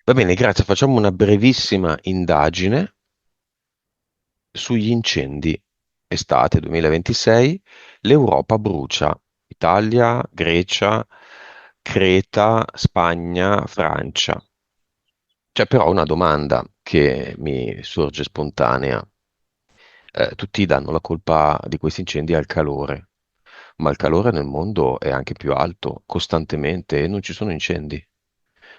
Va bene, grazie. Facciamo una brevissima indagine sugli incendi. Estate 2026, l'Europa brucia. Italia, Grecia, Creta, Spagna, Francia. C'è però una domanda che mi sorge spontanea. Tutti danno la colpa di questi incendi al calore, ma il calore nel mondo è anche più alto, costantemente, e non ci sono incendi.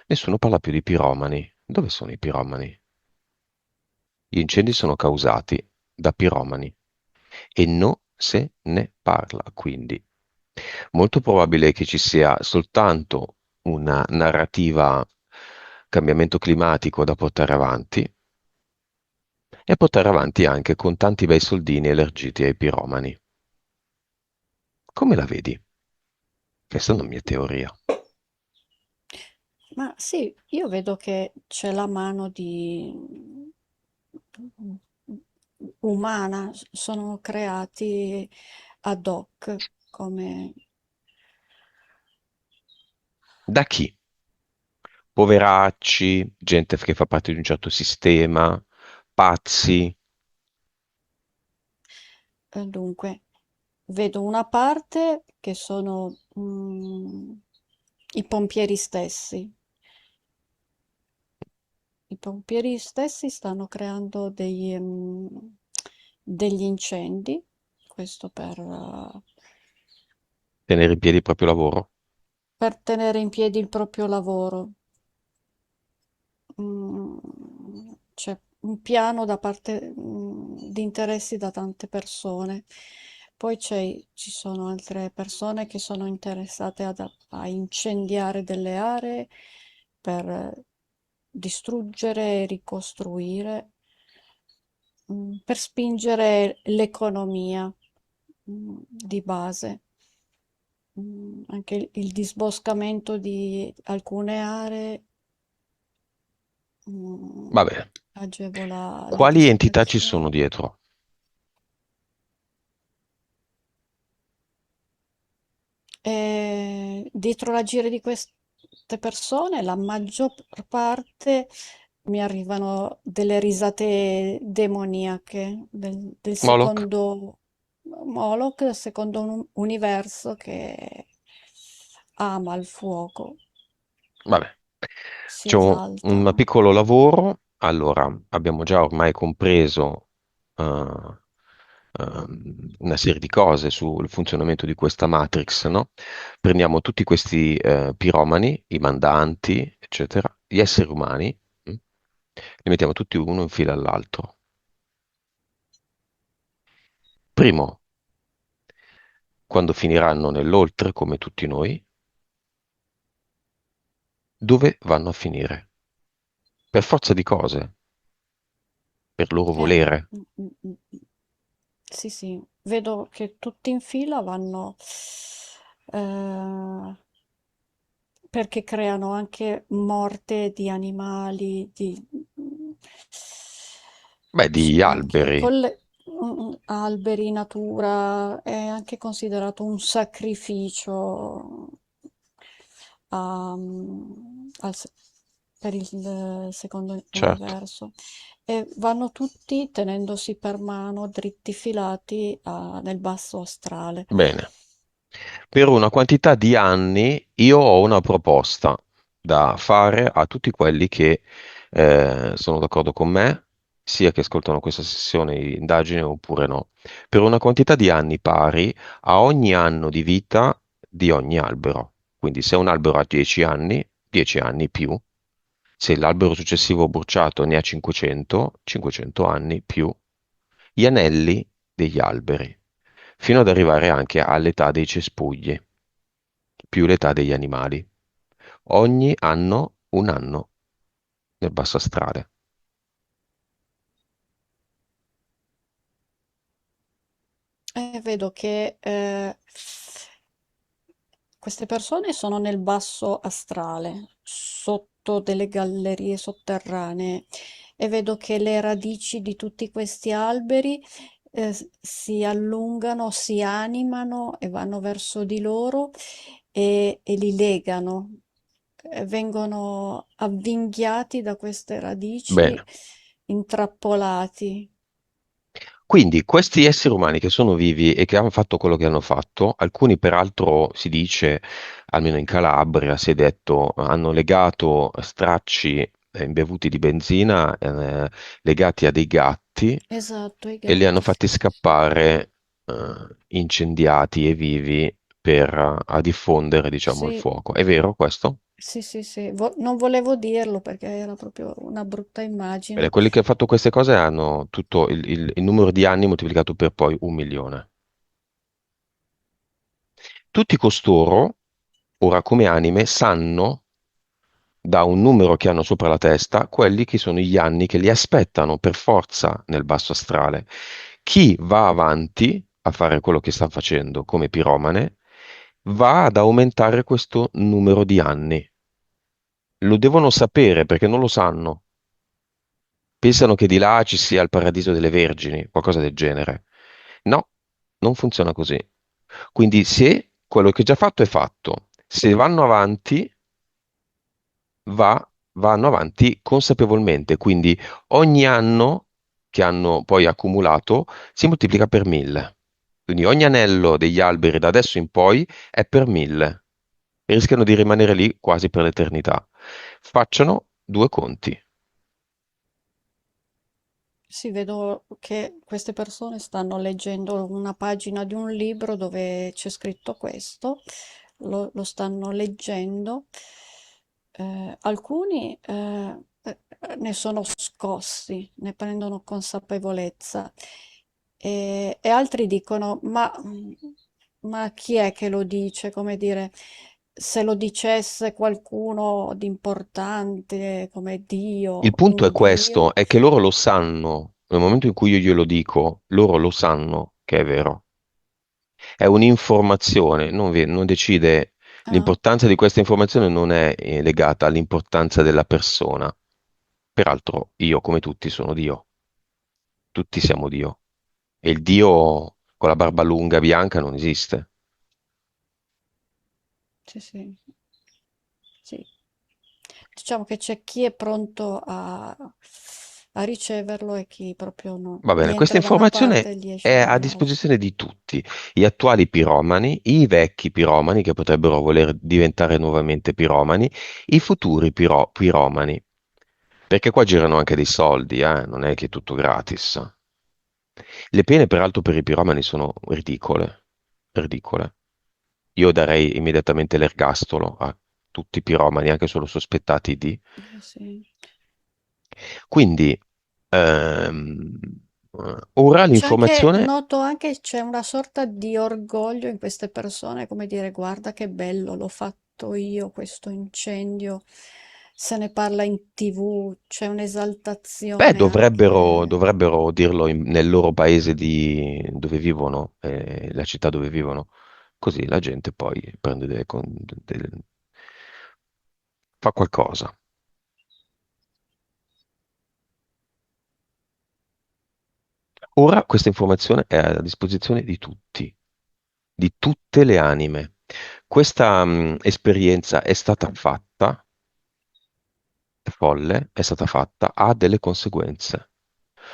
Nessuno parla più di piromani. Dove sono i piromani? Gli incendi sono causati da piromani e non se ne parla, quindi molto probabile che ci sia soltanto una narrativa cambiamento climatico da portare avanti e portare avanti anche con tanti bei soldini elargiti ai piromani. Come la vedi? Questa è una mia teoria. Ma sì, io vedo che c'è la mano umana, sono creati ad hoc come Da chi? Poveracci, gente che fa parte di un certo sistema, pazzi. dunque, vedo una parte che sono i pompieri stessi. I pompieri stessi stanno creando degli incendi, questo Tenere in piedi il proprio lavoro. per tenere in piedi il proprio lavoro. Mm, C'è un piano da parte, di interessi da tante persone. Poi ci sono altre persone che sono interessate a incendiare delle aree per distruggere e ricostruire, per spingere l'economia, di base. Anche il disboscamento di alcune aree Va bene. agevola le Quali entità ci dispersioni. sono dietro? E dietro l'agire di queste persone, la maggior parte mi arrivano delle risate demoniache del Moloch? secondo Moloch, del secondo universo che ama il fuoco, Vabbè. si Facciamo esalta. un piccolo lavoro. Allora, abbiamo già ormai compreso una serie di cose sul funzionamento di questa Matrix, no? Prendiamo tutti questi piromani, i mandanti, eccetera, gli esseri umani, li mettiamo tutti uno in fila all'altro. Primo, quando finiranno nell'oltre, come tutti noi, dove vanno a finire? Per forza di cose, per loro Eh, volere. mm, mm, mm, mm. Sì, sì, vedo che tutti in fila vanno eh, perché creano anche morte di animali, Beh, di anche alberi. con le alberi, natura, è anche considerato un sacrificio al per il secondo Certo, universo. E vanno tutti tenendosi per mano, dritti filati nel basso astrale. bene. Per una quantità di anni io ho una proposta da fare a tutti quelli che sono d'accordo con me, sia che ascoltano questa sessione di indagine oppure no. Per una quantità di anni pari a ogni anno di vita di ogni albero. Quindi se un albero ha 10 anni più. Se l'albero successivo bruciato ne ha 500, 500 anni più gli anelli degli alberi, fino ad arrivare anche all'età dei cespugli, più l'età degli animali. Ogni anno un anno nel basso astrale. E vedo che queste persone sono nel basso astrale, sotto delle gallerie sotterranee, e vedo che le radici di tutti questi alberi si allungano, si animano e vanno verso di loro e li legano. vengono avvinghiati da queste radici, Bene. intrappolati. Quindi questi esseri umani che sono vivi e che hanno fatto quello che hanno fatto, alcuni peraltro si dice, almeno in Calabria, si è detto, hanno legato stracci imbevuti di benzina legati a dei gatti Esatto, i e li hanno gatti. fatti scappare incendiati e vivi per a diffondere, diciamo, il Sì, fuoco. È vero questo? sì, sì, sì. Non volevo dirlo perché era proprio una brutta Bene, immagine. quelli che hanno fatto queste cose hanno tutto il numero di anni moltiplicato per poi 1 milione. Tutti costoro, ora come anime, sanno da un numero che hanno sopra la testa quelli che sono gli anni che li aspettano per forza nel basso astrale. Chi va avanti a fare quello che sta facendo come piromane va ad aumentare questo numero di anni. Lo devono sapere perché non lo sanno. Pensano che di là ci sia il paradiso delle vergini, qualcosa del genere. No, non funziona così. Quindi se quello che è già fatto è fatto, se vanno avanti, vanno avanti consapevolmente. Quindi ogni anno che hanno poi accumulato si moltiplica per 1000. Quindi ogni anello degli alberi da adesso in poi è per 1000 e rischiano di rimanere lì quasi per l'eternità. Facciano due conti. Sì, vedo che queste persone stanno leggendo una pagina di un libro dove c'è scritto questo, lo stanno leggendo. Alcuni ne sono scossi, ne prendono consapevolezza e altri dicono: ma chi è che lo dice? Come dire, se lo dicesse qualcuno di importante come Il Dio, punto è un questo, Dio. è che loro lo sanno. Nel momento in cui io glielo dico, loro lo sanno che è vero. È un'informazione, non decide. Ah, L'importanza di questa informazione non è legata all'importanza della persona. Peraltro, io, come tutti, sono Dio. Tutti siamo Dio. E il Dio con la barba lunga bianca non esiste. sì, sì, sì. Diciamo che c'è chi è pronto a riceverlo e chi proprio no. Va Gli bene, questa entra da una parte informazione e gli esce è a dall'altra. disposizione di tutti, gli attuali piromani, i vecchi piromani che potrebbero voler diventare nuovamente piromani, i futuri piromani, perché qua girano anche dei soldi, non è che è tutto gratis. Le pene, peraltro, per i piromani sono ridicole, ridicole. Io darei immediatamente l'ergastolo a tutti i piromani, anche solo sospettati di. Sì. Quindi, ora C'è anche, l'informazione. noto anche, c'è una sorta di orgoglio in queste persone, come dire, guarda che bello, l'ho fatto io questo incendio, se ne parla in TV, c'è Beh, un'esaltazione anche. dovrebbero dirlo nel loro paese dove vivono, la città dove vivono. Così la gente poi prende fa qualcosa. Ora questa informazione è a disposizione di tutti, di tutte le anime. Questa esperienza è stata fatta, è folle, è stata fatta, ha delle conseguenze.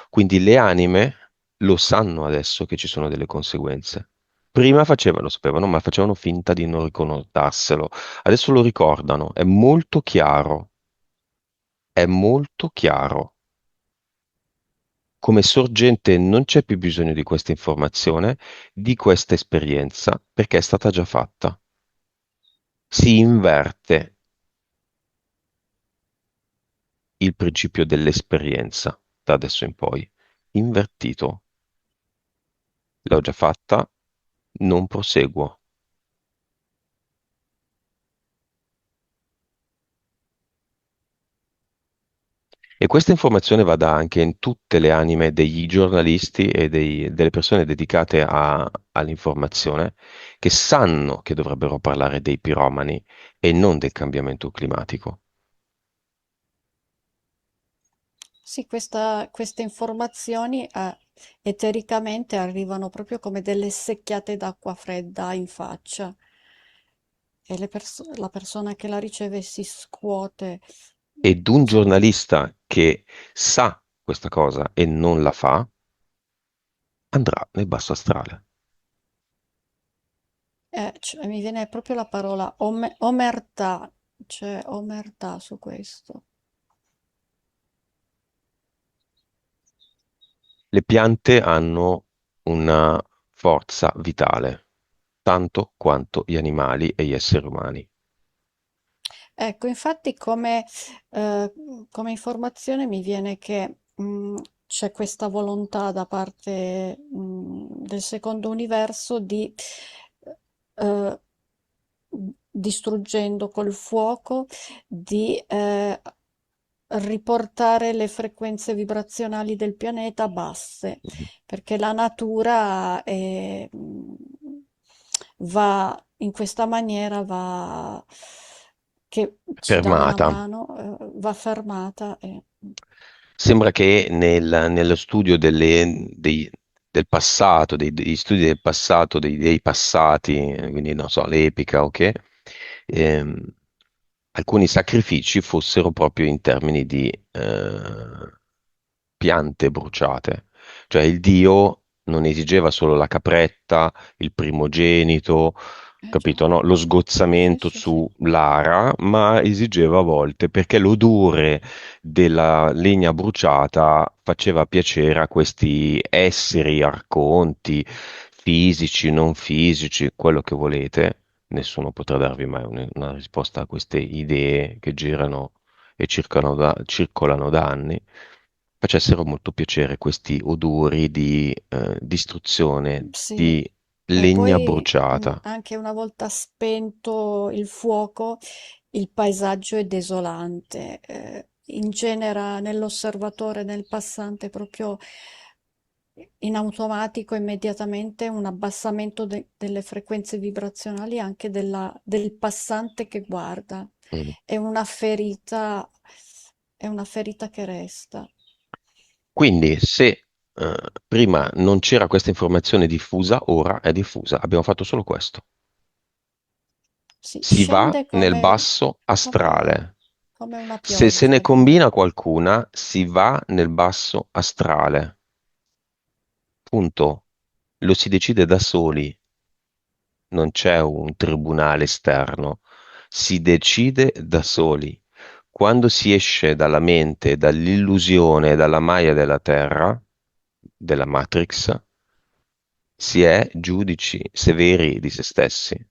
Quindi le anime lo sanno adesso che ci sono delle conseguenze. Prima facevano, lo sapevano, ma facevano finta di non ricordarselo. Adesso lo ricordano, è molto chiaro, è molto chiaro. Come sorgente non c'è più bisogno di questa informazione, di questa esperienza, perché è stata già fatta. Si inverte il principio dell'esperienza da adesso in poi. Invertito. L'ho già fatta, non proseguo. E questa informazione va da anche in tutte le anime degli giornalisti e delle persone dedicate all'informazione, che sanno che dovrebbero parlare dei piromani e non del cambiamento climatico. Sì, queste informazioni etericamente arrivano proprio come delle secchiate d'acqua fredda in faccia. e la persona che la riceve si scuote, Ed un cioè, giornalista che sa questa cosa e non la fa, andrà nel basso astrale. cioè, mi viene proprio la parola omertà, c'è omertà su questo. Le piante hanno una forza vitale, tanto quanto gli animali e gli esseri umani. Ecco, infatti come informazione mi viene che c'è questa volontà da parte del secondo universo di, eh, distruggendo col fuoco, di riportare le frequenze vibrazionali del pianeta basse, perché la natura va in questa maniera, che ci dà una Fermata. mano, va fermata. Sembra che nello studio del passato, degli studi del passato, dei passati, quindi non so, l'epica o che, ehm, alcuni sacrifici fossero proprio in termini di piante bruciate. Cioè il dio non esigeva solo la capretta, il primogenito, Già, capito, no? Lo sì, sgozzamento sì, sì. sull'ara, ma esigeva a volte perché l'odore della legna bruciata faceva piacere a questi esseri, arconti, fisici, non fisici, quello che volete. Nessuno potrà darvi mai una risposta a queste idee che girano e circolano da anni. Facessero molto piacere questi odori di distruzione, Sì, di e legna poi bruciata. anche una volta spento il fuoco, il paesaggio è desolante, ingenera nell'osservatore, nel passante, proprio in automatico immediatamente un abbassamento delle frequenze vibrazionali anche del passante che guarda. Mm. È una ferita, è una ferita che resta. Quindi, se prima non c'era questa informazione diffusa, ora è diffusa. Abbiamo fatto solo questo. Si Si va scende nel basso come, astrale. come una Se se ne pioggia, combina qualcuna, si va nel basso astrale. Punto. Lo si decide da soli, non c'è un tribunale esterno, si decide da soli. Quando si esce dalla mente, dall'illusione, dalla maya della terra, della Matrix, si è giudici severi di se stessi.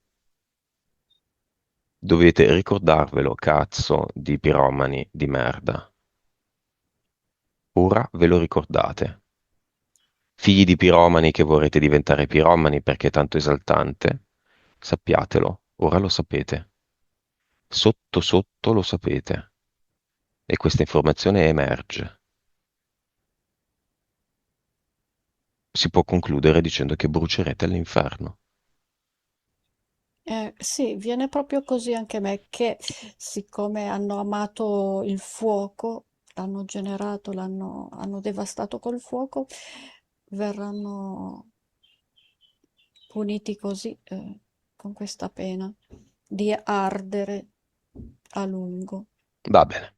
Dovete ricordarvelo, cazzo di piromani di merda. Ora ve lo ricordate. Figli di piromani che vorrete diventare piromani perché è tanto esaltante, sappiatelo, ora lo sapete. Sotto sotto lo sapete. E questa informazione emerge. Si può concludere dicendo che brucerete all'inferno. Sì, viene proprio così anche a me, che siccome hanno amato il fuoco, l'hanno generato, hanno devastato col fuoco, verranno puniti così, con questa pena di ardere a lungo. Va bene.